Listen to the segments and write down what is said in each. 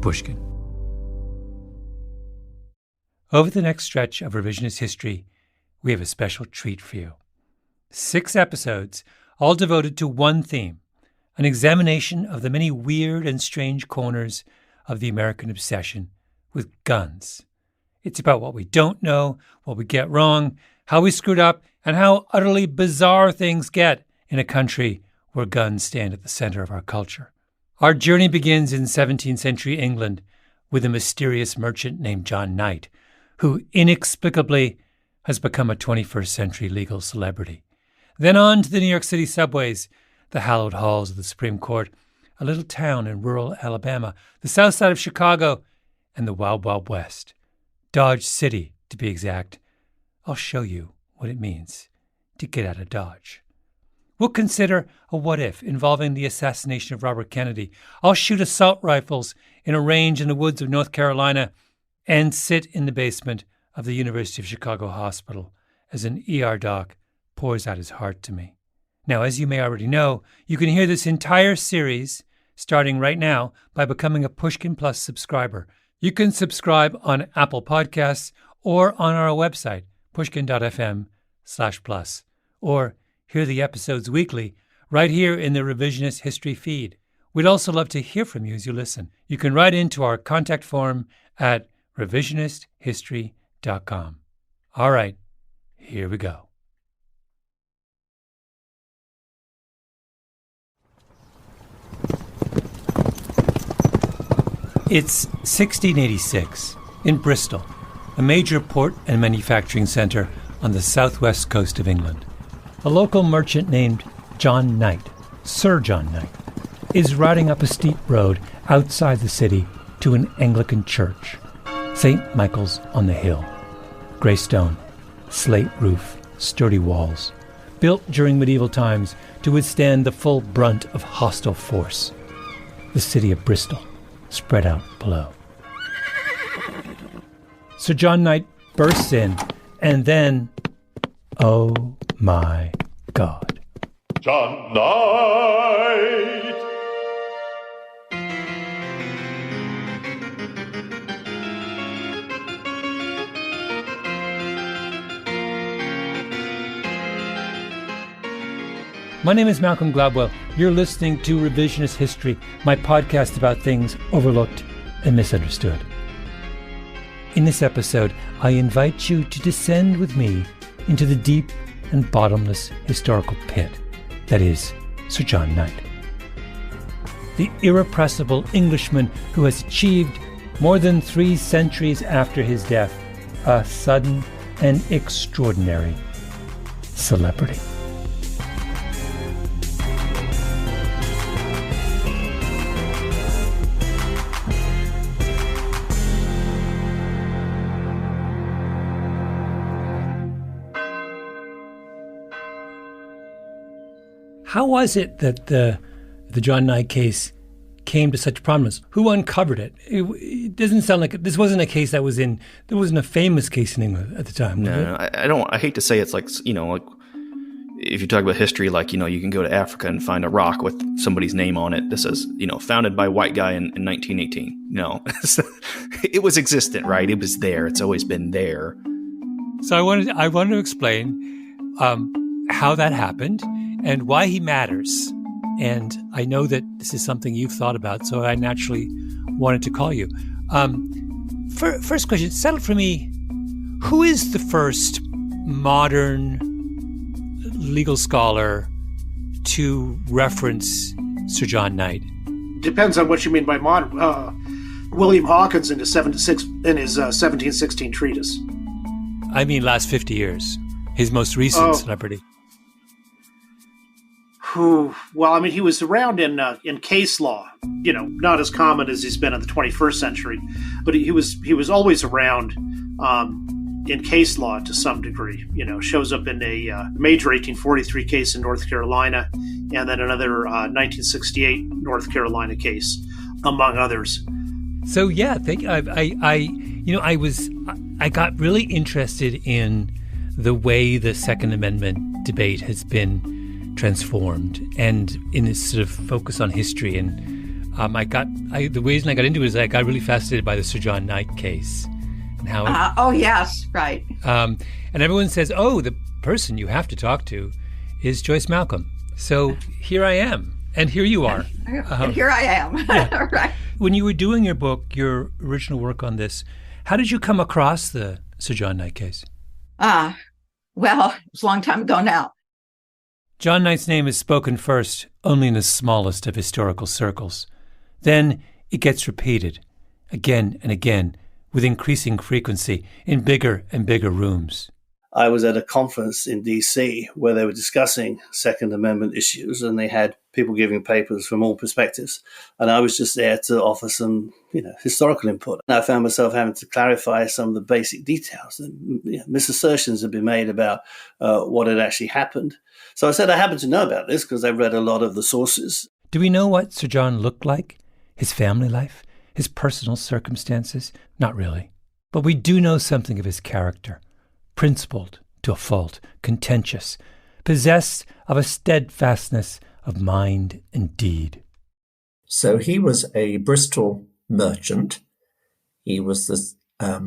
Pushkin. Over the next stretch of revisionist history, we have a special treat for you. 6 episodes, all devoted to one theme, an examination of the many weird and strange corners of the American obsession with guns. It's about what we don't know, what we get wrong, how we screwed up, and how utterly bizarre things get in a country where guns stand at the center of our culture. Our journey begins in 17th century England with a mysterious merchant named John Knight, who inexplicably has become a 21st century legal celebrity. Then on to the New York City subways, the hallowed halls of the Supreme Court, a little town in rural Alabama, the south side of Chicago, and the Wild Wild West. Dodge City, to be exact. I'll show you what it means to get out of Dodge. We'll consider a what-if involving the assassination of Robert Kennedy. I'll shoot assault rifles in a range in the woods of North Carolina and sit in the basement of the University of Chicago Hospital as an ER doc pours out his heart to me. Now, as you may already know, you can hear this entire series starting right now by becoming a Pushkin Plus subscriber. You can subscribe on Apple Podcasts or on our website, pushkin.fm/plus, or hear the episodes weekly right here in the Revisionist History feed. We'd also love to hear from you as you listen. You can write into our contact form at revisionisthistory.com. All right, here we go. It's 1686 in Bristol, a major port and manufacturing centre on the southwest coast of England. A local merchant named John Knight, Sir John Knight, is riding up a steep road outside the city to an Anglican church, St. Michael's on the Hill. Grey stone, slate roof, sturdy walls, built during medieval times to withstand the full brunt of hostile force. The city of Bristol, spread out below. Sir John Knight bursts in, and then, oh my God. John Knight! My name is Malcolm Gladwell. You're listening to Revisionist History, my podcast about things overlooked and misunderstood. In this episode, I invite you to descend with me into the deep and bottomless historical pit that is Sir John Knight. The irrepressible Englishman who has achieved, more than 3 centuries after his death, a sudden and extraordinary celebrity. How was it that the John Knight case came to such prominence? Who uncovered it? It doesn't sound like this wasn't a case there wasn't a famous case in England at the time. No, I hate to say it's like, like if you talk about history, like, you can go to Africa and find a rock with somebody's name on it that says, founded by a white guy in 1918. No, it was existent, right? It was there. It's always been there. So I wanted to explain how that happened and why he matters. And I know that this is something you've thought about, so I naturally wanted to call you. First question, settle for me, who is the first modern legal scholar to reference Sir John Knight? Depends on what you mean by modern. William Hawkins in his 1716 treatise. I mean last 50 years, his most recent celebrity. Well, I mean, he was around in case law, not as common as he's been in the 21st century, but he was always around in case law to some degree. Shows up in a major 1843 case in North Carolina, and then another 1968 North Carolina case, among others. So yeah, I got really interested in the way the Second Amendment debate has been transformed, and in its sort of focus on history and The reason I got into it is I got really fascinated by the Sir John Knight case and how. Oh yes, right. And everyone says, "Oh, the person you have to talk to is Joyce Malcolm." So here I am, and here you are. Here I am. Yeah. Right. When you were doing your book, your original work on this, how did you come across the Sir John Knight case? Well, it was a long time ago now. John Knight's name is spoken first only in the smallest of historical circles. Then it gets repeated again and again with increasing frequency in bigger and bigger rooms. I was at a conference in DC where they were discussing Second Amendment issues, and they had people giving papers from all perspectives. And I was just there to offer some, historical input. And I found myself having to clarify some of the basic details. And misassertions had been made about what had actually happened. So I said I happen to know about this because I read a lot of the sources. Do we know what Sir John looked like? His family life? His personal circumstances? Not really. But we do know something of his character. Principled to a fault, contentious, possessed of a steadfastness of mind and deed. So he was a Bristol merchant. He was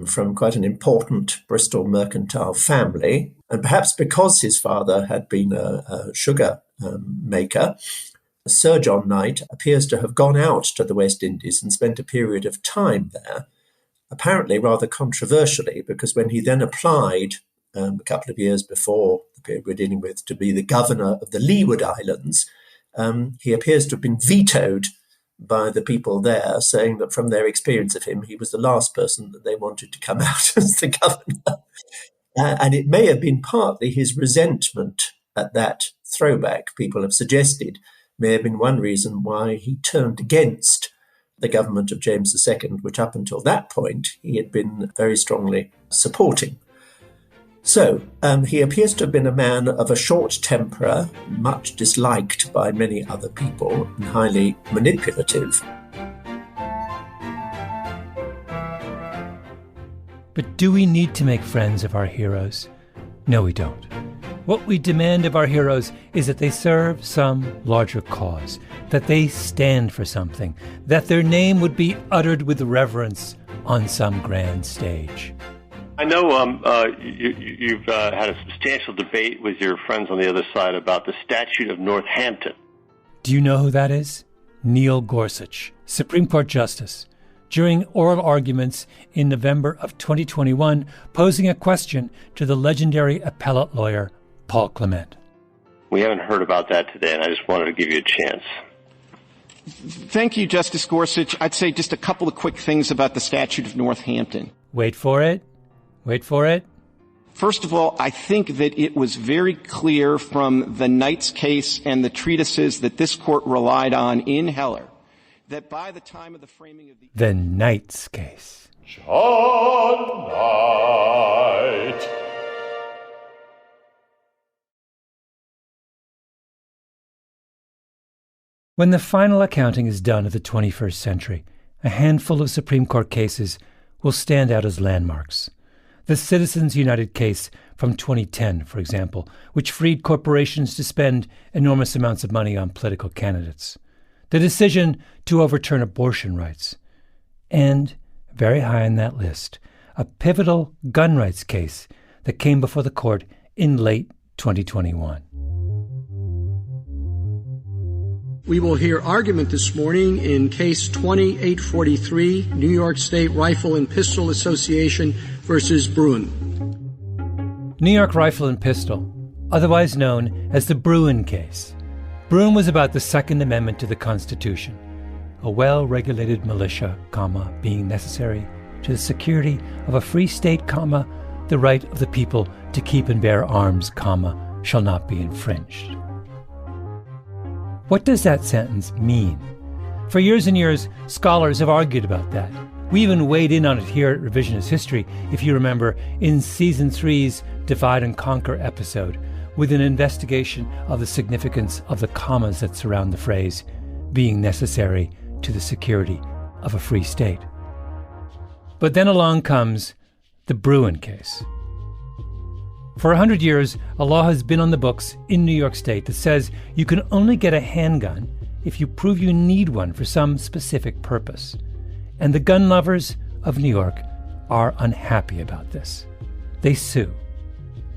from quite an important Bristol mercantile family, and perhaps because his father had been a sugar maker, Sir John Knight appears to have gone out to the West Indies and spent a period of time there, apparently rather controversially, because when he then applied a couple of years before the period we're dealing with to be the governor of the Leeward Islands, he appears to have been vetoed by the people there, saying that from their experience of him, he was the last person that they wanted to come out as the governor. And it may have been partly his resentment at that throwback, people have suggested, may have been one reason why he turned against the government of James II, which up until that point he had been very strongly supporting. So he appears to have been a man of a short temper, much disliked by many other people, and highly manipulative. But do we need to make friends of our heroes? No, we don't. What we demand of our heroes is that they serve some larger cause, that they stand for something, that their name would be uttered with reverence on some grand stage. I know you've had a substantial debate with your friends on the other side about the Statute of Northampton. Do you know who that is? Neil Gorsuch, Supreme Court Justice, during oral arguments in November of 2021, posing a question to the legendary appellate lawyer Paul Clement. We haven't heard about that today, and I just wanted to give you a chance. Thank you, Justice Gorsuch. I'd say just a couple of quick things about the Statute of Northampton. Wait for it. First of all, I think that it was very clear from the Knight's case and the treatises that this court relied on in Heller that by the time of the framing of the Knight's case. John Knight. When the final accounting is done of the 21st century, a handful of Supreme Court cases will stand out as landmarks. The Citizens United case from 2010, for example, which freed corporations to spend enormous amounts of money on political candidates. The decision to overturn abortion rights. And, very high on that list, a pivotal gun rights case that came before the court in late 2021. We will hear argument this morning in Case 2843, New York State Rifle and Pistol Association versus Bruin. New York Rifle and Pistol, otherwise known as the Bruin case. Bruin was about the Second Amendment to the Constitution, a well-regulated militia, being necessary to the security of a free state, the right of the people to keep and bear arms, shall not be infringed. What does that sentence mean? For years and years, scholars have argued about that. We even weighed in on it here at Revisionist History, if you remember, in Season 3's Divide and Conquer episode, with an investigation of the significance of the commas that surround the phrase, being necessary to the security of a free state. But then along comes the Bruin case. For 100 years, a law has been on the books in New York State that says you can only get a handgun if you prove you need one for some specific purpose. And the gun lovers of New York are unhappy about this. They sue.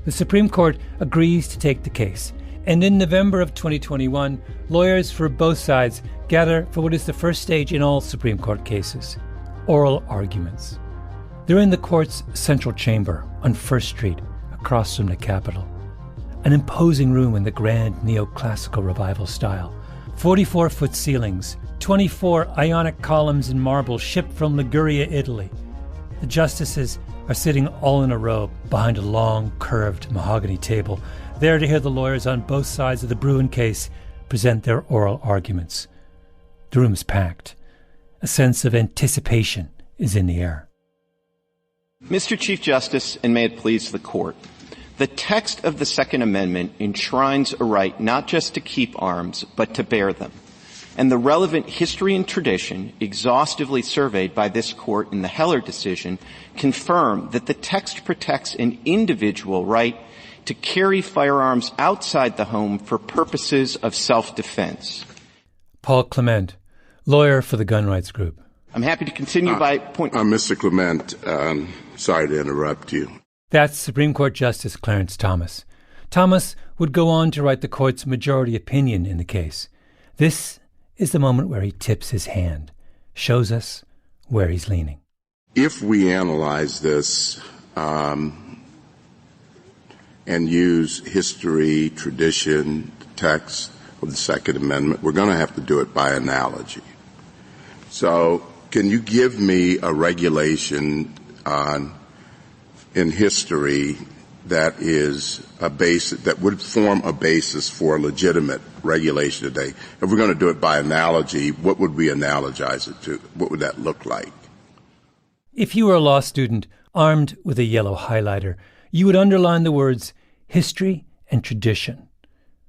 The Supreme Court agrees to take the case, and in November of 2021, lawyers for both sides gather for what is the first stage in all Supreme Court cases, oral arguments. They're in the court's central chamber on First Street, across from the Capitol. An imposing room in the grand neoclassical revival style. 44-foot ceilings, 24 Ionic columns in marble shipped from Liguria, Italy. The justices are sitting all in a row behind a long, curved mahogany table, there to hear the lawyers on both sides of the Bruen case present their oral arguments. The room is packed. A sense of anticipation is in the air. Mr. Chief Justice, and may it please the Court, the text of the Second Amendment enshrines a right not just to keep arms, but to bear them. And the relevant history and tradition, exhaustively surveyed by this Court in the Heller decision, confirm that the text protects an individual right to carry firearms outside the home for purposes of self-defense. Paul Clement, lawyer for the gun rights group. I'm happy to continue by point. Mr. Clement, sorry to interrupt you. That's Supreme Court Justice Clarence Thomas. Thomas would go on to write the court's majority opinion in the case. This is the moment where he tips his hand, shows us where he's leaning. If we analyze this and use history, tradition, text of the Second Amendment, we're going to have to do it by analogy. So can you give me a regulation in history that is a basis, that would form a basis for legitimate regulation today? If we're going to do it by analogy, what would we analogize it to? What would that look like? If you were a law student armed with a yellow highlighter, you would underline the words history and tradition.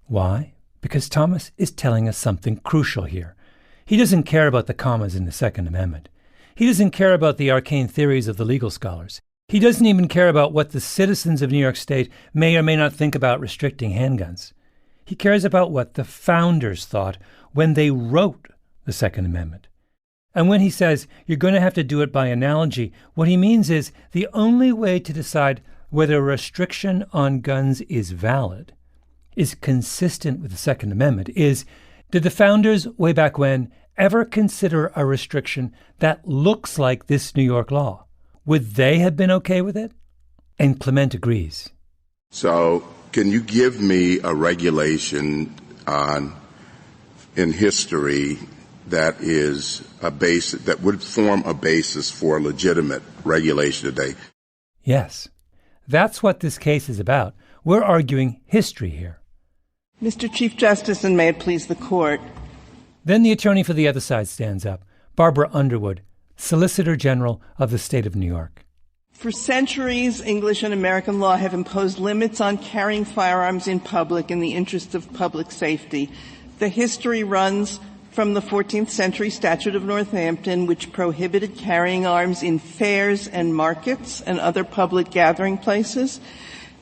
Why? Because Thomas is telling us something crucial here. He doesn't care about the commas in the Second Amendment. He doesn't care about the arcane theories of the legal scholars. He doesn't even care about what the citizens of New York State may or may not think about restricting handguns. He cares about what the founders thought when they wrote the Second Amendment. And when he says you're going to have to do it by analogy, what he means is the only way to decide whether a restriction on guns is valid, is consistent with the Second Amendment, is did the founders way back when ever consider a restriction that looks like this New York law? Would they have been okay with it? And Clement agrees. So can you give me a regulation in history that is a basis, that would form a basis for legitimate regulation today? Yes. That's what this case is about. We're arguing history here. Mr. Chief Justice, and may it please the Court. Then the attorney for the other side stands up, Barbara Underwood, Solicitor General of the state of New York. For centuries, English and American law have imposed limits on carrying firearms in public in the interest of public safety. The history runs from the 14th century Statute of Northampton, which prohibited carrying arms in fairs and markets and other public gathering places,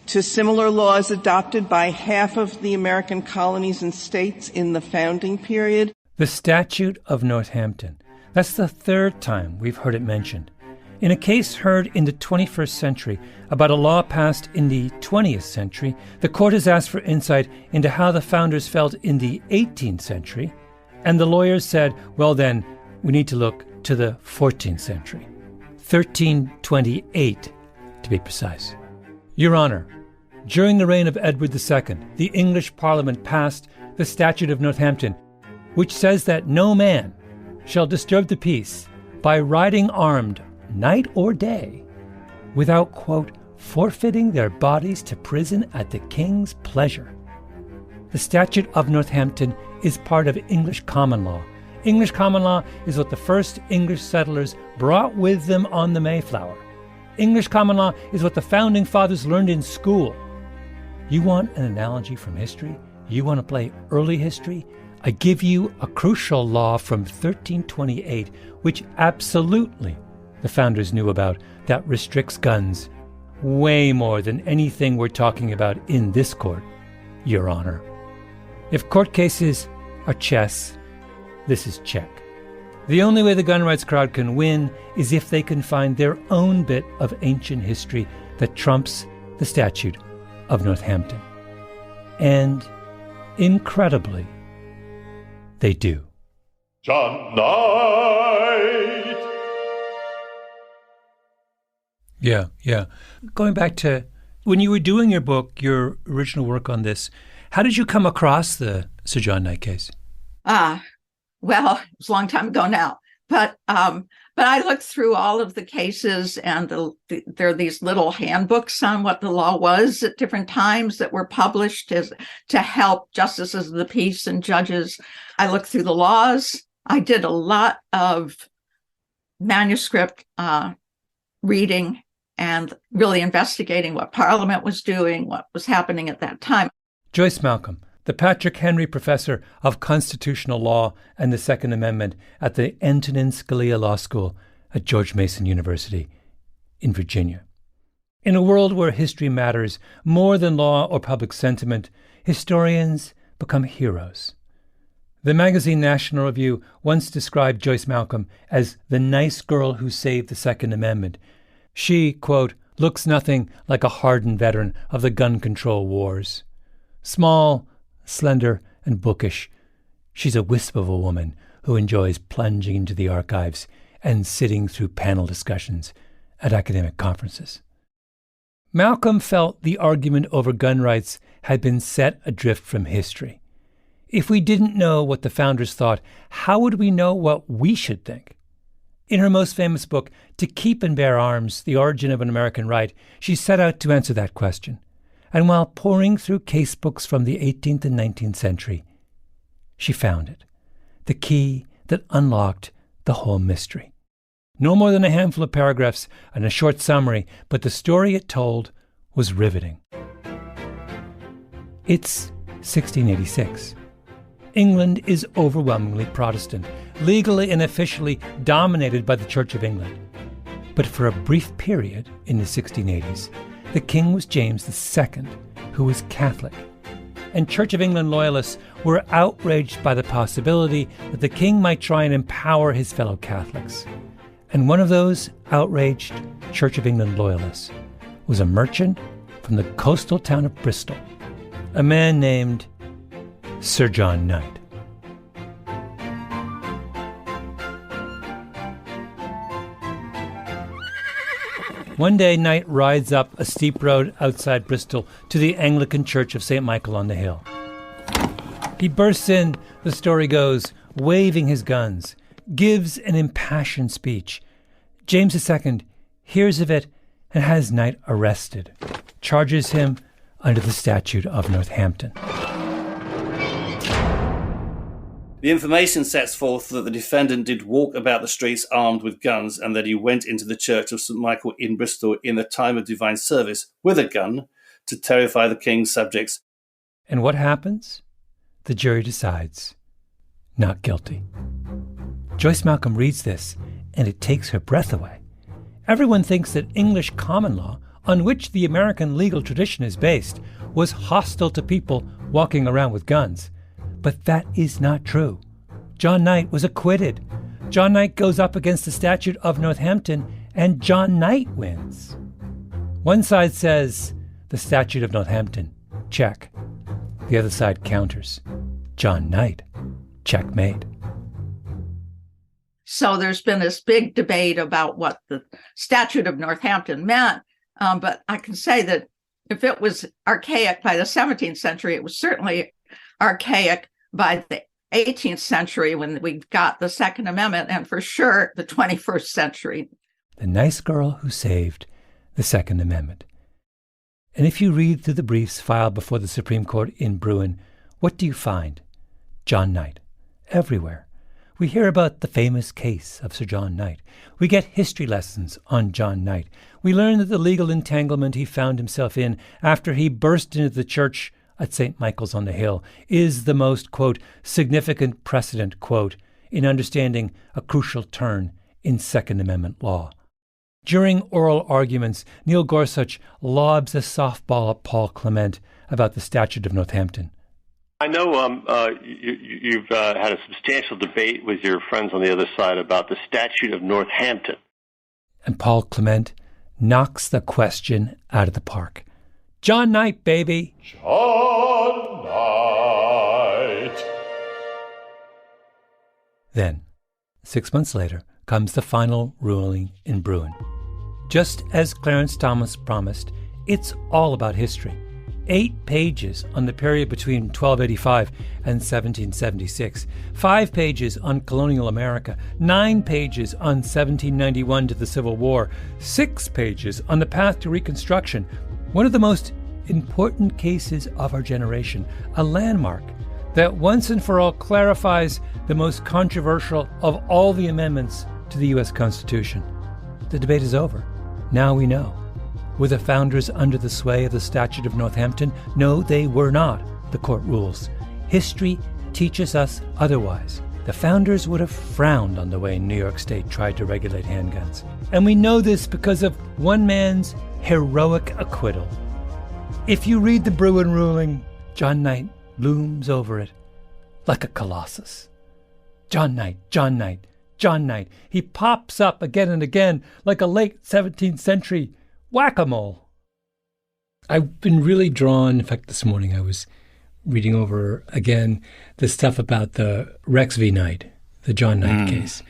to similar laws adopted by half of the American colonies and states in the founding period. The Statute of Northampton. That's the third time we've heard it mentioned. In a case heard in the 21st century about a law passed in the 20th century, the court has asked for insight into how the founders felt in the 18th century, and the lawyers said, well then, we need to look to the 14th century. 1328, to be precise. Your Honor, during the reign of Edward II, the English Parliament passed the Statute of Northampton, which says that no man shall disturb the peace by riding armed night or day without, quote, forfeiting their bodies to prison at the king's pleasure. The Statute of Northampton is part of English common law. English common law is what the first English settlers brought with them on the Mayflower. English common law is what the founding fathers learned in school. You want an analogy from history? You want to play early history? I give you a crucial law from 1328, which absolutely the founders knew about, that restricts guns way more than anything we're talking about in this court, Your Honor. If court cases are chess this is check. The only way the gun rights crowd can win is if they can find their own bit of ancient history that trumps the Statute of Northampton. And, incredibly, they do. John Knight! Yeah. Going back to when you were doing your book, your original work on this, how did you come across the Sir John Knight case? Well, it was a long time ago now, but I looked through all of the cases, and there are these little handbooks on what the law was at different times that were published to help justices of the peace and judges. I looked through the laws. I did a lot of manuscript reading and really investigating what Parliament was doing, what was happening at that time. Joyce Malcolm, the Patrick Henry Professor of Constitutional Law and the Second Amendment at the Antonin Scalia Law School at George Mason University in Virginia. In a world where history matters more than law or public sentiment, historians become heroes. The magazine National Review once described Joyce Malcolm as the nice girl who saved the Second Amendment. She, quote, looks nothing like a hardened veteran of the gun control wars. Small, slender, and bookish, she's a wisp of a woman who enjoys plunging into the archives and sitting through panel discussions at academic conferences. Malcolm felt the argument over gun rights had been set adrift from history. If we didn't know what the founders thought, how would we know what we should think? In her most famous book, To Keep and Bear Arms, The Origin of an American Right, she set out to answer that question. And while poring through casebooks from the 18th and 19th century, she found it, the key that unlocked the whole mystery. No more than a handful of paragraphs and a short summary, but the story it told was riveting. It's 1686. England is overwhelmingly Protestant, legally and officially dominated by the Church of England. But for a brief period in the 1680s, the king was James II, who was Catholic. And Church of England loyalists were outraged by the possibility that the king might try and empower his fellow Catholics. And one of those outraged Church of England loyalists was a merchant from the coastal town of Bristol, a man named Sir John Knight. One day, Knight rides up a steep road outside Bristol to the Anglican Church of St. Michael on the Hill. He bursts in, the story goes, waving his guns, gives an impassioned speech. James II hears of it and has Knight arrested, charges him under the Statute of Northampton. The information sets forth that the defendant did walk about the streets armed with guns and that he went into the Church of St. Michael in Bristol in the time of divine service with a gun to terrify the king's subjects. And what happens? The jury decides not guilty. Joyce Malcolm reads this, and it takes her breath away. Everyone thinks that English common law, on which the American legal tradition is based, was hostile to people walking around with guns. But that is not true. John Knight was acquitted. John Knight goes up against the Statute of Northampton, and John Knight wins. One side says, the Statute of Northampton, check. The other side counters, John Knight, checkmate. So there's been this big debate about what the Statute of Northampton meant, but I can say that if it was archaic by the 17th century, it was certainly archaic by the 18th century when we got the Second Amendment, and for sure the 21st century. The nice girl who saved the Second Amendment. And if you read through the briefs filed before the Supreme Court in Bruin, what do you find? John Knight. Everywhere. We hear about the famous case of Sir John Knight. We get history lessons on John Knight. We learn that the legal entanglement he found himself in after he burst into the church at St. Michael's on the Hill is the most, quote, significant precedent, quote, in understanding a crucial turn in Second Amendment law. During oral arguments, Neil Gorsuch lobs a softball at Paul Clement about the Statute of Northampton. I know you've had a substantial debate with your friends on the other side about the Statute of Northampton. And Paul Clement knocks the question out of the park. John Knight, baby. John Knight. Then, 6 months later, comes the final ruling in Bruin. Just as Clarence Thomas promised, it's all about history. 8 pages on the period between 1285 and 1776, 5 pages on colonial America, 9 pages on 1791 to the Civil War, 6 pages on the path to Reconstruction, one of the most important cases of our generation, a landmark that once and for all clarifies the most controversial of all the amendments to the U.S. Constitution. The debate is over. Now we know. Were the founders under the sway of the Statute of Northampton? No, they were not, the court rules. History teaches us otherwise. The founders would have frowned on the way New York State tried to regulate handguns. And we know this because of one man's heroic acquittal. If you read the Bruin ruling, John Knight looms over it like a colossus. John Knight, John Knight, John Knight. He pops up again and again like a late 17th century whack-a-mole. I've been really drawn. In fact, this morning I was reading over again the stuff about the Rex v. Knight, the John Knight case.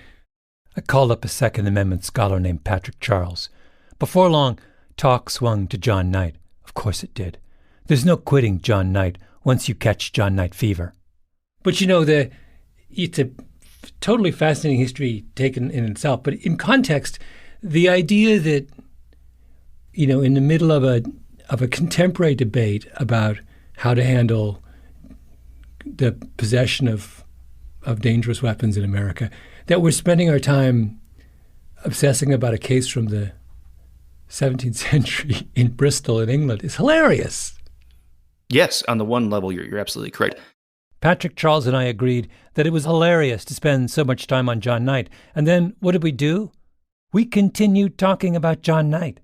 I called up a Second Amendment scholar named Patrick Charles. Before long, talk swung to John Knight. Of course it did. There's no quitting John Knight once you catch John Knight fever. But you know, it's a totally fascinating history taken in itself. But in context, the idea that, you know, in the middle of a contemporary debate about how to handle the possession of dangerous weapons in America, that we're spending our time obsessing about a case from the 17th century in Bristol in England is hilarious. Yes, on the one level, you're absolutely correct. Patrick Charles and I agreed that it was hilarious to spend so much time on John Knight. And then what did we do? We continued talking about John Knight.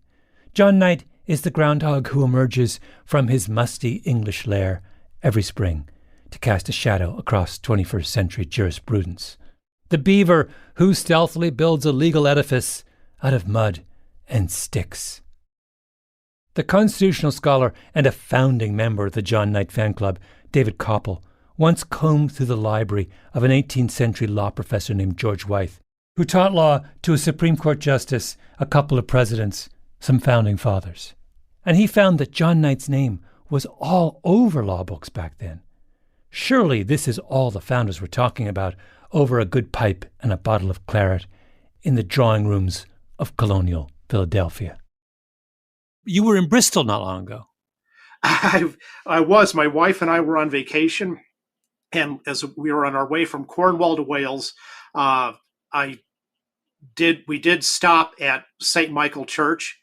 John Knight is the groundhog who emerges from his musty English lair every spring to cast a shadow across 21st century jurisprudence. The beaver who stealthily builds a legal edifice out of mud and sticks. The constitutional scholar and a founding member of the John Knight fan club, David Koppel, once combed through the library of an 18th century law professor named George Wythe, who taught law to a Supreme Court justice, a couple of presidents, some founding fathers. And he found that John Knight's name was all over law books back then. Surely this is all the founders were talking about over a good pipe and a bottle of claret in the drawing rooms of colonial Philadelphia. You were in Bristol not long ago. I was. My wife and I were on vacation, and as we were on our way from Cornwall to Wales, we did stop at St. Michael Church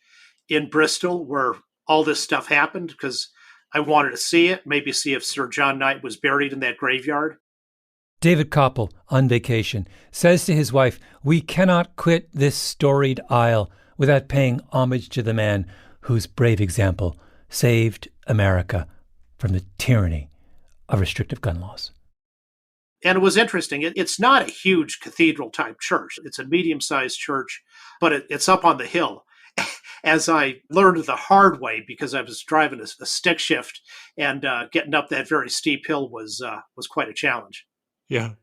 in Bristol, where all this stuff happened, because I wanted to see it, maybe see if Sir John Knight was buried in that graveyard. David Koppel, on vacation, says to his wife, "We cannot quit this storied isle without paying homage to the man whose brave example saved America from the tyranny of restrictive gun laws." And it was interesting. It's not a huge cathedral-type church. It's a medium-sized church, but it's up on the hill. As I learned the hard way, because I was driving a stick shift, and getting up that very steep hill was quite a challenge. Yeah.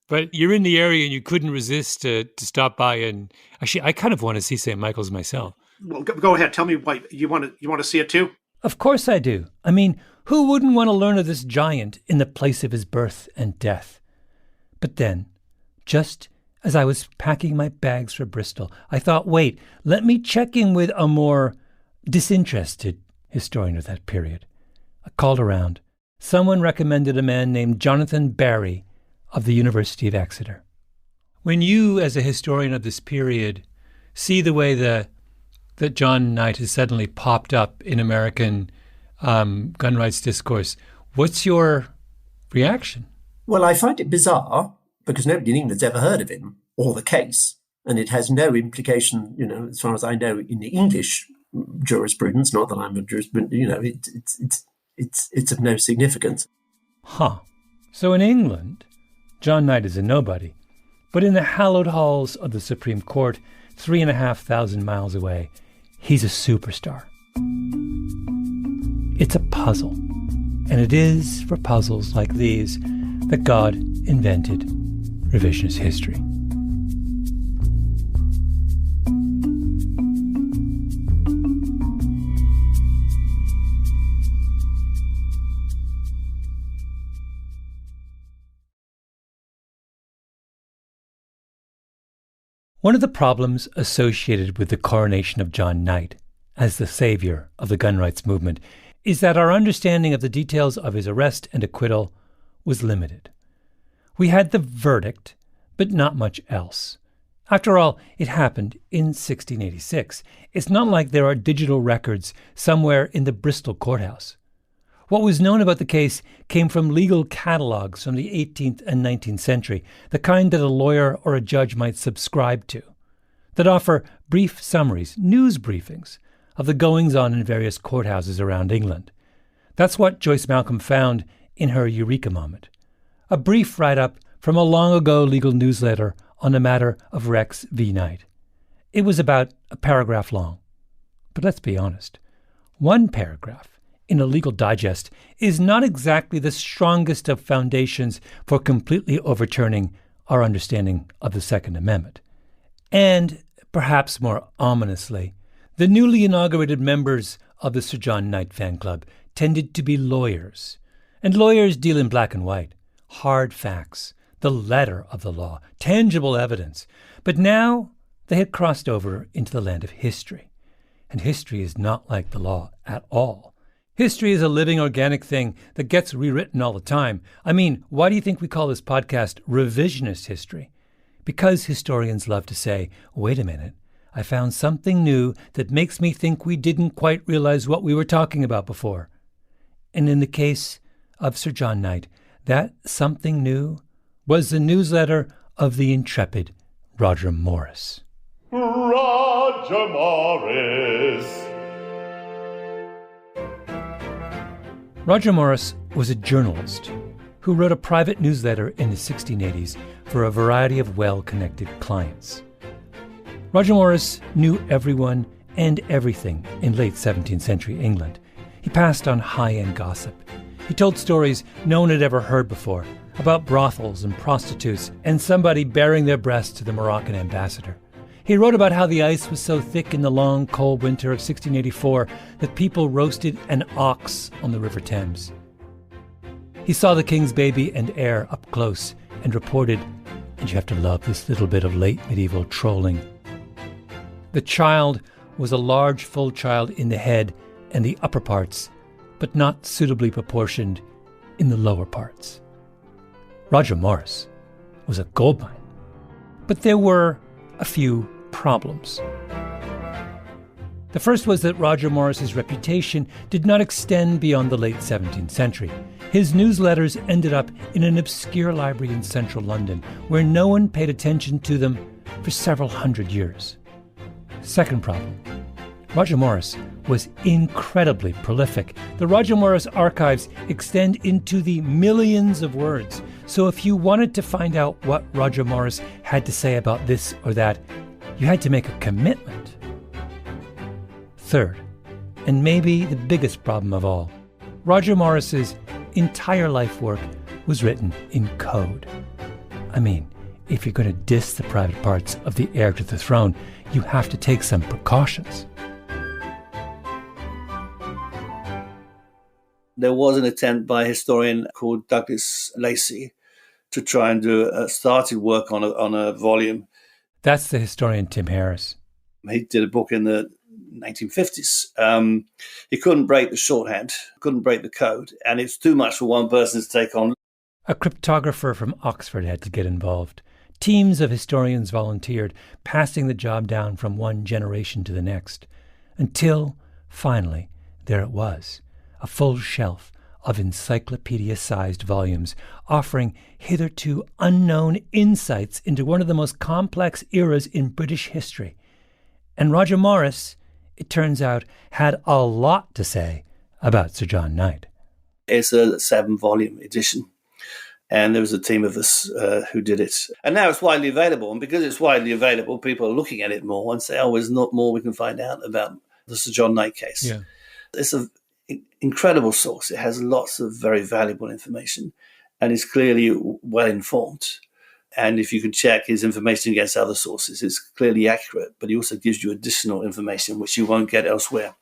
But you're in the area and you couldn't resist to stop by. And actually, I kind of want to see St. Michael's myself. Well, go ahead. Tell me why you want to see it too? Of course I do. I mean, who wouldn't want to learn of this giant in the place of his birth and death? But then, just as I was packing my bags for Bristol, I thought, wait, let me check in with a more disinterested historian of that period. I called around. Someone recommended a man named Jonathan Barry of the University of Exeter. When you, as a historian of this period, see the way that John Knight has suddenly popped up in American gun rights discourse, what's your reaction? Well, I find it bizarre because nobody in England's ever heard of him or the case, and it has no implication, as far as I know, in the English jurisprudence. Not that I'm a jurisprudent, it's of no significance. Huh. So in England, John Knight is a nobody. But in the hallowed halls of the Supreme Court, 3,500 miles away, he's a superstar. It's a puzzle. And it is for puzzles like these that God invented revisionist history. One of the problems associated with the coronation of John Knight as the savior of the gun rights movement is that our understanding of the details of his arrest and acquittal was limited. We had the verdict, but not much else. After all, it happened in 1686. It's not like there are digital records somewhere in the Bristol courthouse. What was known about the case came from legal catalogues from the 18th and 19th century, the kind that a lawyer or a judge might subscribe to, that offer brief summaries, news briefings, of the goings-on in various courthouses around England. That's what Joyce Malcolm found in her Eureka moment. A brief write-up from a long-ago legal newsletter on the matter of Rex v. Knight. It was about a paragraph long. But let's be honest. One paragraph in a legal digest is not exactly the strongest of foundations for completely overturning our understanding of the Second Amendment. And, perhaps more ominously, the newly inaugurated members of the Sir John Knight fan club tended to be lawyers. And lawyers deal in black and white, hard facts, the letter of the law, tangible evidence. But now they had crossed over into the land of history. And history is not like the law at all. History is a living, organic thing that gets rewritten all the time. I mean, why do you think we call this podcast Revisionist History? Because historians love to say, wait a minute, I found something new that makes me think we didn't quite realize what we were talking about before. And in the case of Sir John Knight, that something new was the newsletter of the intrepid Roger Morris. Roger Morris. Roger Morris was a journalist who wrote a private newsletter in the 1680s for a variety of well-connected clients. Roger Morris knew everyone and everything in late 17th century England. He passed on high-end gossip. He told stories no one had ever heard before about brothels and prostitutes and somebody baring their breasts to the Moroccan ambassador. He wrote about how the ice was so thick in the long, cold winter of 1684 that people roasted an ox on the River Thames. He saw the king's baby and heir up close and reported, and you have to love this little bit of late medieval trolling, the child was a large, full child in the head and the upper parts, but not suitably proportioned in the lower parts. Roger Morris was a goldmine. But there were a few problems. The first was that Roger Morris's reputation did not extend beyond the late 17th century. His newsletters ended up in an obscure library in central London, where no one paid attention to them for several hundred years. Second problem. Roger Morris was incredibly prolific. The Roger Morris archives extend into the millions of words. So if you wanted to find out what Roger Morris had to say about this or that, you had to make a commitment. Third, and maybe the biggest problem of all, Roger Morris's entire life work was written in code. I mean, if you're going to diss the private parts of the heir to the throne, you have to take some precautions. There was an attempt by a historian called Douglas Lacey to try and do started work on a volume. That's the historian Tim Harris. He did a book in the 1950s. He couldn't break the shorthand, couldn't break the code, and it's too much for one person to take on. A cryptographer from Oxford had to get involved. Teams of historians volunteered, passing the job down from one generation to the next, until, finally, there it was, a full shelf of encyclopedia-sized volumes offering hitherto unknown insights into one of the most complex eras in British history. And Roger Morris, it turns out, had a lot to say about Sir John Knight. It's a 7-volume edition. And there was a team of us who did it. And now it's widely available. And because it's widely available, people are looking at it more and say, oh, there's not more we can find out about the Sir John Knight case. Yeah. It's an incredible source. It has lots of very valuable information and is clearly well informed. And if you can check his information against other sources, it's clearly accurate. But he also gives you additional information which you won't get elsewhere.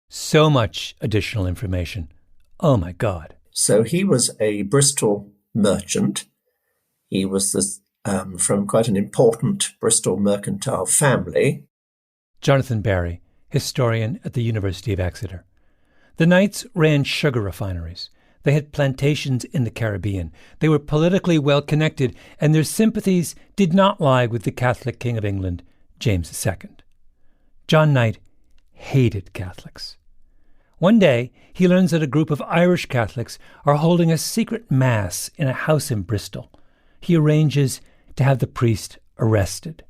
So much additional information. Oh, my God. So he was a Bristol merchant. He was from quite an important Bristol mercantile family. Jonathan Barry, historian at the University of Exeter. The Knights ran sugar refineries. They had plantations in the Caribbean. They were politically well connected, and their sympathies did not lie with the Catholic King of England, James II. John Knight hated Catholics. One day, he learns that a group of Irish Catholics are holding a secret mass in a house in Bristol. He arranges to have the priest arrested.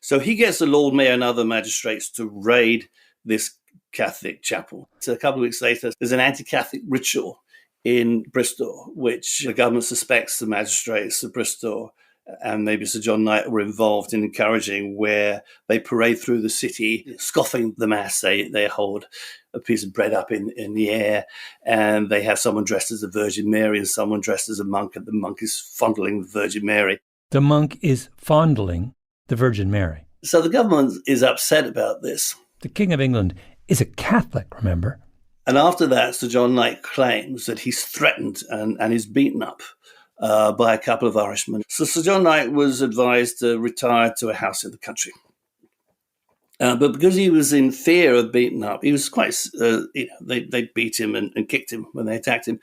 So he gets the Lord Mayor and other magistrates to raid this Catholic chapel. So a couple of weeks later, there's an anti-Catholic ritual in Bristol, which the government suspects the magistrates of Bristol and maybe Sir John Knight were involved in encouraging, where they parade through the city, scoffing the mass. They hold a piece of bread up in the air, and they have someone dressed as the Virgin Mary and someone dressed as a monk, and the monk is fondling the Virgin Mary. The monk is fondling the Virgin Mary. So the government is upset about this. The King of England is a Catholic, remember? And after that, Sir John Knight claims that he's threatened and is beaten up by a couple of Irishmen. So Sir John Knight was advised to retire to a house in the country. But because he was in fear of beaten up, he was quite, they beat him and kicked him when they attacked him.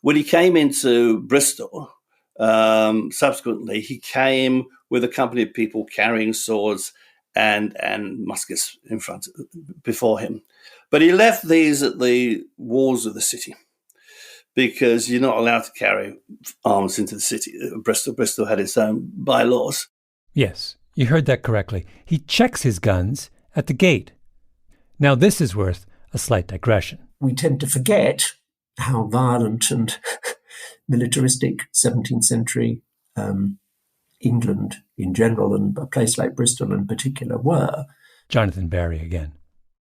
When he came into Bristol, subsequently, he came with a company of people carrying swords and muskets before him. But he left these at the walls of the city, because you're not allowed to carry arms into the city. Bristol had its own bylaws. Yes, you heard that correctly. He checks his guns at the gate. Now this is worth a slight digression. We tend to forget how violent and militaristic 17th century England in general, and a place like Bristol in particular, were. Jonathan Barry again.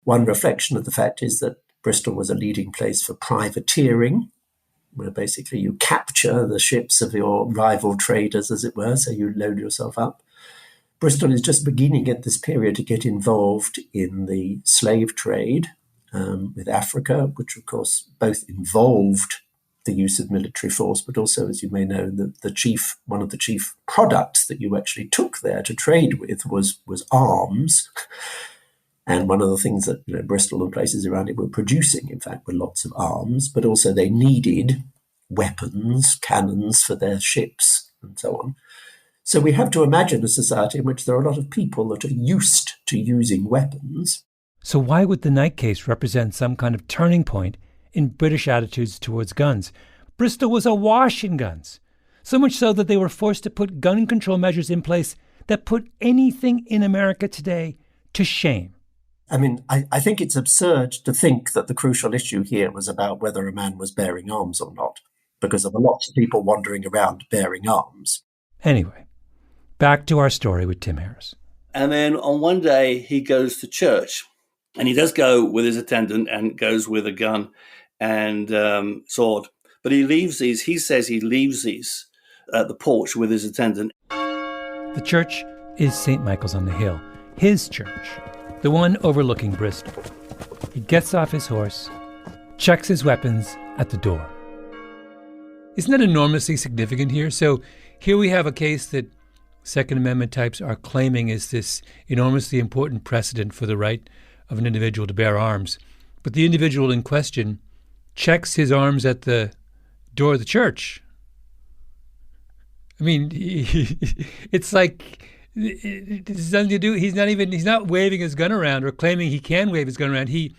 One reflection of the fact is that Bristol was a leading place for privateering, where basically you capture the ships of your rival traders, as it were, so you load yourself up. Bristol is just beginning at this period to get involved in the slave trade with Africa, which of course both involved the use of military force, but also, as you may know, one of the chief products that you actually took there to trade with was arms. And one of the things that Bristol and places around it were producing, in fact, were lots of arms, but also they needed weapons, cannons for their ships, and so on. So we have to imagine a society in which there are a lot of people that are used to using weapons. So why would the Knight case represent some kind of turning point in British attitudes towards guns? Bristol was awash in guns, so much so that they were forced to put gun control measures in place that put anything in America today to shame. I mean, I think it's absurd to think that the crucial issue here was about whether a man was bearing arms or not, because there were lots of people wandering around bearing arms. Anyway, back to our story with Tim Harris. And then on one day, he goes to church, and he does go with his attendant and goes with a gun and sword. But he says he leaves these at the porch with his attendant. The church is St. Michael's on the Hill, his church, the one overlooking Bristol. He gets off his horse, checks his weapons at the door. Isn't that enormously significant here? So here we have a case that Second Amendment types are claiming is this enormously important precedent for the right of an individual to bear arms. But the individual in question checks his arms at the door of the church. I mean, it's like it's nothing to do. He's not waving his gun around or claiming he can wave his gun around. He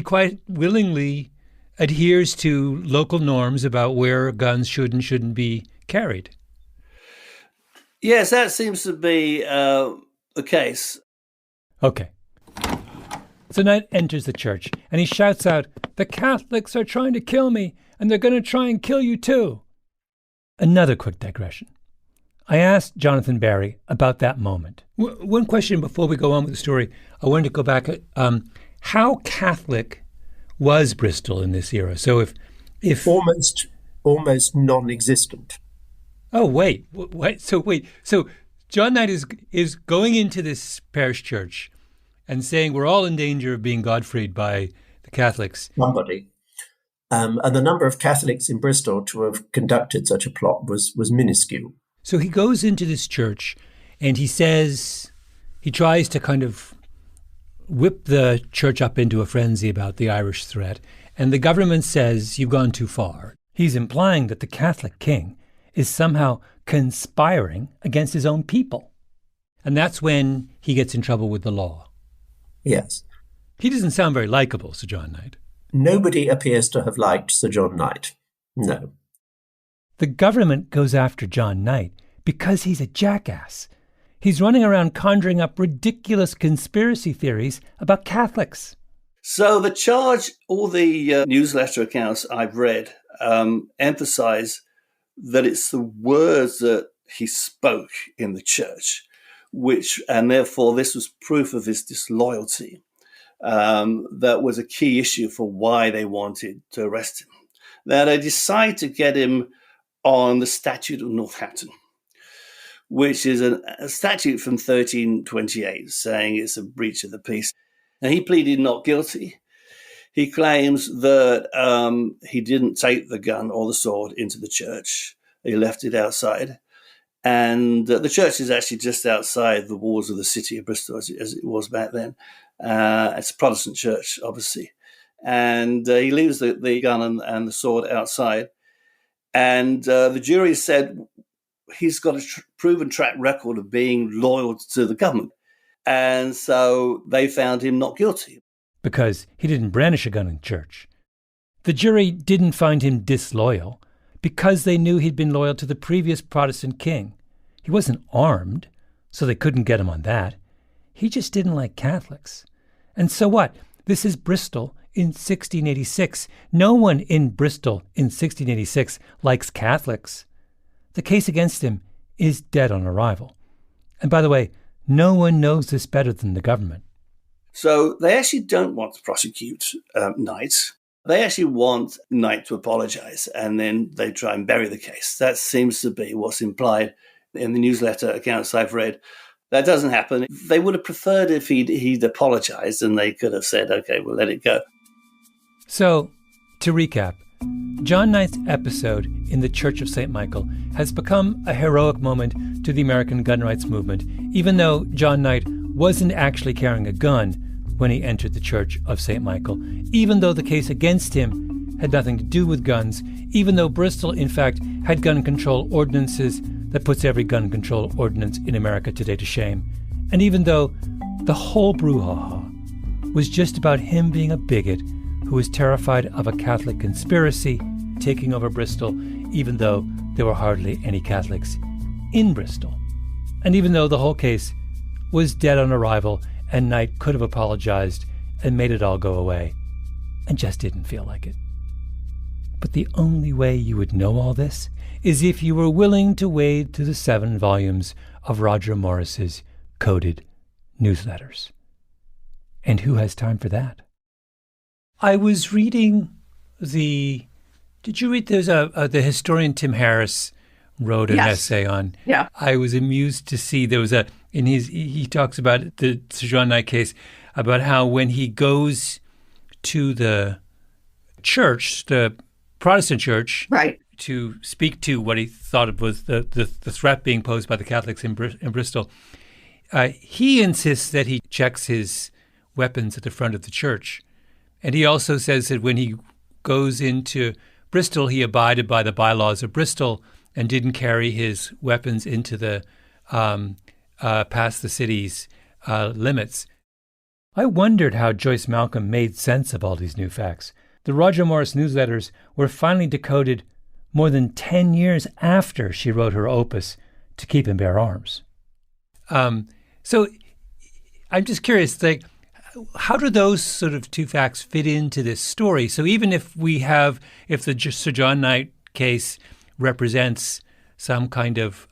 quite willingly adheres to local norms about where guns should and shouldn't be carried. Yes, that seems to be the case. Okay. So Knight enters the church and he shouts out, "The Catholics are trying to kill me, and they're going to try and kill you too." Another quick digression. I asked Jonathan Barry about that moment. One question before we go on with the story. I wanted to go back. How Catholic was Bristol in this era? So if almost non-existent. Oh, wait. So John Knight is going into this parish church and saying we're all in danger of being God-freed by the Catholics. Somebody. And the number of Catholics in Bristol to have conducted such a plot was minuscule. So he goes into this church and he tries to kind of whip the church up into a frenzy about the Irish threat. And the government says, "You've gone too far." He's implying that the Catholic king is somehow conspiring against his own people. And that's when he gets in trouble with the law. Yes. He doesn't sound very likable, Sir John Knight. Nobody appears to have liked Sir John Knight. No. The government goes after John Knight because he's a jackass. He's running around conjuring up ridiculous conspiracy theories about Catholics. So the charge, all the newsletter accounts I've read emphasize that it's the words that he spoke in the church, and therefore this was proof of his disloyalty. That was a key issue for why they wanted to arrest him. Now they decide to get him on the Statute of Northampton, which is a statute from 1328 saying it's a breach of the peace. And he pleaded not guilty. He claims that he didn't take the gun or the sword into the church. He left it outside. And the church is actually just outside the walls of the city of Bristol, as it was back then. It's a Protestant church, obviously. And he leaves the gun and the sword outside. And the jury said he's got a proven track record of being loyal to the government. And so they found him not guilty. Because he didn't brandish a gun in church. The jury didn't find him disloyal because they knew he'd been loyal to the previous Protestant king. He wasn't armed, so they couldn't get him on that. He just didn't like Catholics. And so what? This is Bristol in 1686. No one in Bristol in 1686 likes Catholics. The case against him is dead on arrival. And by the way, no one knows this better than the government. So they actually don't want to prosecute Knight. They actually want Knight to apologize, and then they try and bury the case. That seems to be what's implied in the newsletter accounts I've read. That doesn't happen. They would have preferred if he'd apologized, and they could have said, okay, we'll let it go. So, to recap, John Knight's episode in the Church of St. Michael has become a heroic moment to the American gun rights movement, even though John Knight wasn't actually carrying a gun when he entered the Church of St. Michael, even though the case against him had nothing to do with guns, even though Bristol, in fact, had gun control ordinances that puts every gun control ordinance in America today to shame, and even though the whole brouhaha was just about him being a bigot who was terrified of a Catholic conspiracy taking over Bristol, even though there were hardly any Catholics in Bristol. And even though the whole case was dead on arrival and Knight could have apologized and made it all go away, and just didn't feel like it. But the only way you would know all this is if you were willing to wade through the 7 volumes of Roger Morris's coded newsletters. And who has time for that? I was reading did you read, there's the historian Tim Harris wrote an essay on. Yeah. I was amused to see there was he talks about the Sir John Knight case, about how when he goes to the church, the Protestant church, right, to speak to what he thought was the threat being posed by the Catholics in Bristol, he insists that he checks his weapons at the front of the church. And he also says that when he goes into Bristol, he abided by the bylaws of Bristol and didn't carry his weapons into the past the city's limits. I wondered how Joyce Malcolm made sense of all these new facts. The Roger Morris newsletters were finally decoded more than 10 years after she wrote her opus To Keep and Bear Arms. So I'm just curious, how do those sort of two facts fit into this story? So even if the Sir John Knight case represents some kind of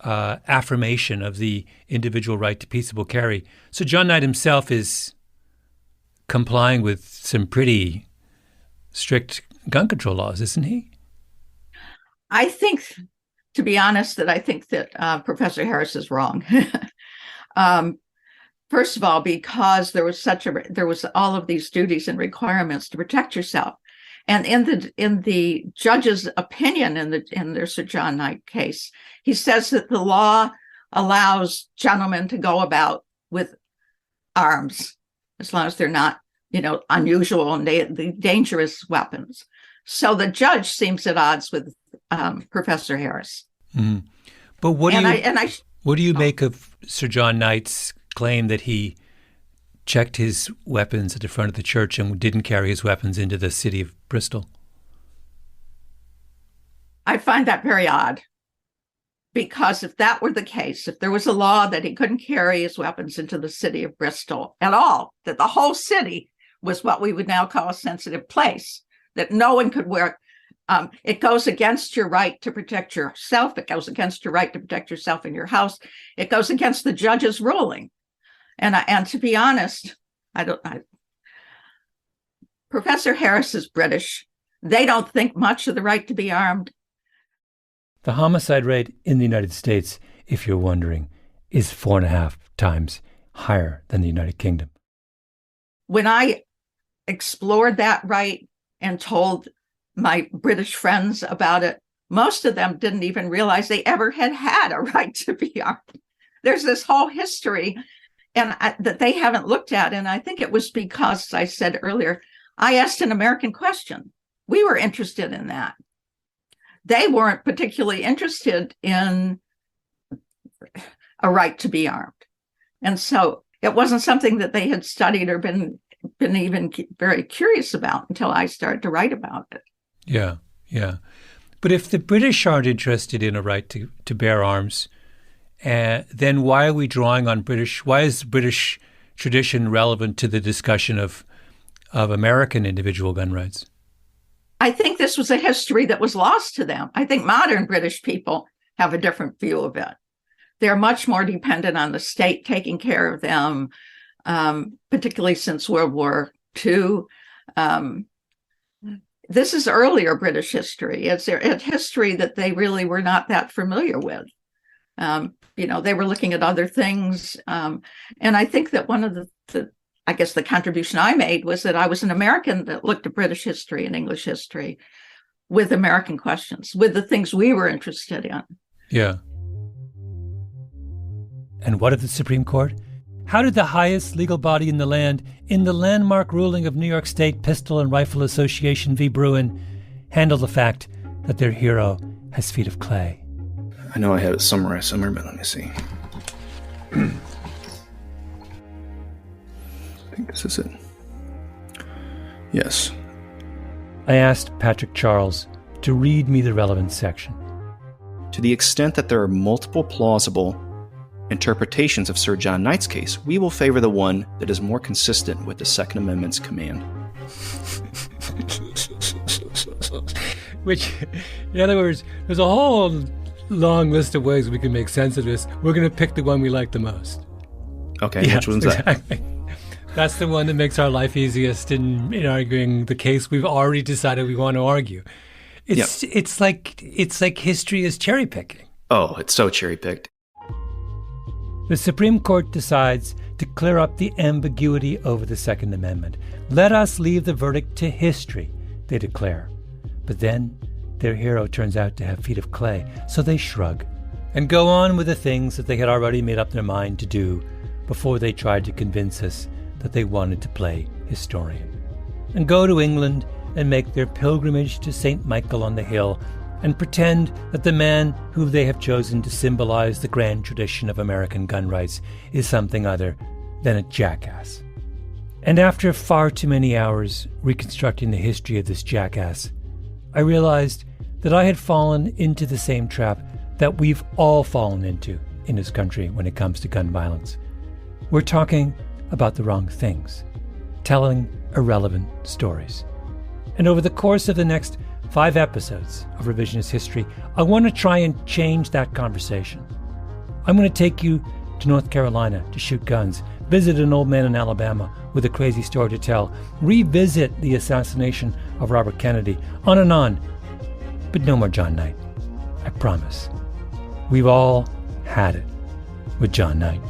affirmation of the individual right to peaceable carry, Sir John Knight himself is complying with some pretty strict gun control laws, isn't he? I think, to be honest, I think that Professor Harris is wrong. First of all, because there was all of these duties and requirements to protect yourself, and in the judge's opinion in their Sir John Knight case, he says that the law allows gentlemen to go about with arms as long as they're not, unusual and dangerous weapons. So the judge seems at odds with Professor Harris. Mm. But what do you make of Sir John Knight's claim that he checked his weapons at the front of the church and didn't carry his weapons into the city of Bristol? I find that very odd, because if that were the case, if there was a law that he couldn't carry his weapons into the city of Bristol at all, that the whole city was what we would now call a sensitive place, that no one could wear, it goes against your right to protect yourself. It goes against your right to protect yourself in your house. It goes against the judge's ruling. And to be honest, Professor Harris is British. They don't think much of the right to be armed. The homicide rate in the United States, if you're wondering, is 4.5 times higher than the United Kingdom. When I explored that right and told my British friends about it, most of them didn't even realize they ever had a right to be armed. There's this whole history that they haven't looked at. And I think it was because, as I said earlier, I asked an American question. We were interested in that. They weren't particularly interested in a right to be armed. And so it wasn't something that they had studied or been even very curious about until I started to write about it. Yeah. But if the British aren't interested in a right to bear arms, then why are we drawing on why is British tradition relevant to the discussion of American individual gun rights? I think this was a history that was lost to them. I think modern British people have a different view of it. They're much more dependent on the state taking care of them, particularly since World War II. This is earlier British history. It's a history that they really were not that familiar with. They were looking at other things. And I think that one of the contribution I made was that I was an American that looked at British history and English history with American questions, with the things we were interested in. Yeah. And what of the Supreme Court? How did the highest legal body in the land, in the landmark ruling of New York State Pistol and Rifle Association v. Bruin, handle the fact that their hero has feet of clay? I know I have it summarized somewhere, but let me see. I think this is it. Yes. I asked Patrick Charles to read me the relevant section. To the extent that there are multiple plausible interpretations of Sir John Knight's case, we will favor the one that is more consistent with the Second Amendment's command. Which, in other words, there's a whole long list of ways we can make sense of this. We're going to pick the one we like the most. Okay, which one's exactly. That's the one that makes our life easiest in arguing the case we've already decided we want to argue. It's like history is cherry picking. Oh, it's so cherry picked. The Supreme Court decides to clear up the ambiguity over the Second Amendment. Let us leave the verdict to history, they declare. But then their hero turns out to have feet of clay, so they shrug and go on with the things that they had already made up their mind to do before they tried to convince us that they wanted to play historian, and go to England and make their pilgrimage to St. Michael on the Hill and pretend that the man who they have chosen to symbolize the grand tradition of American gun rights is something other than a jackass. And after far too many hours reconstructing the history of this jackass, I realized that I had fallen into the same trap that we've all fallen into in this country when it comes to gun violence. We're talking about the wrong things, telling irrelevant stories. And over the course of the next 5 episodes of Revisionist History, I want to try and change that conversation. I'm going to take you to North Carolina to shoot guns, visit an old man in Alabama with a crazy story to tell, revisit the assassination of Robert Kennedy, on and on. But no more John Knight, I promise. We've all had it with John Knight.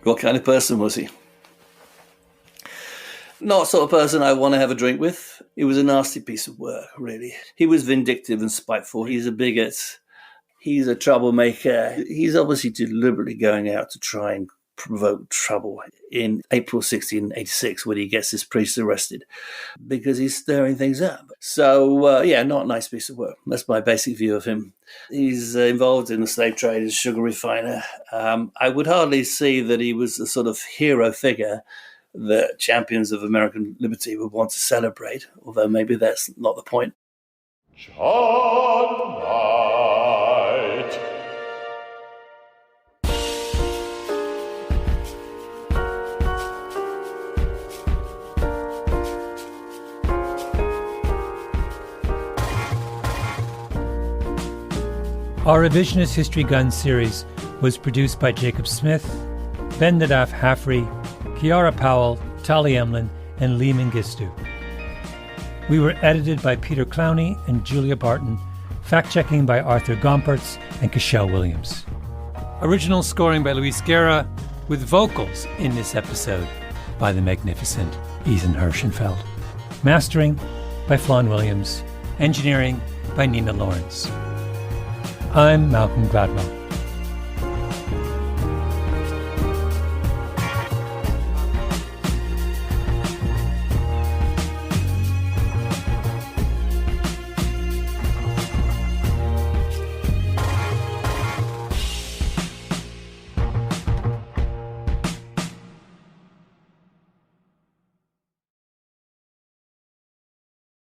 What kind of person was he? Not sort of person I want to have a drink with. It was a nasty piece of work, really. He was vindictive and spiteful. He's a bigot. He's a troublemaker. He's obviously deliberately going out to try and provoke trouble in April 1686 when he gets this priest arrested because he's stirring things up. So, not a nice piece of work. That's my basic view of him. He's involved in the slave trade as a sugar refiner. I would hardly see that he was a sort of hero figure that champions of American liberty would want to celebrate, although maybe that's not the point. John Knight. Our Revisionist History Gun series was produced by Jacob Smith, Ben Nadaf Haffrey, Kiara Powell, Tali Emlin, and Lee Mengistu. We were edited by Peter Clowney and Julia Barton, fact-checking by Arthur Gompertz and Cashel Williams. Original scoring by Luis Guerra, with vocals in this episode by the magnificent Ethan Hirschenfeld. Mastering by Flawn Williams. Engineering by Nina Lawrence. I'm Malcolm Gladwell.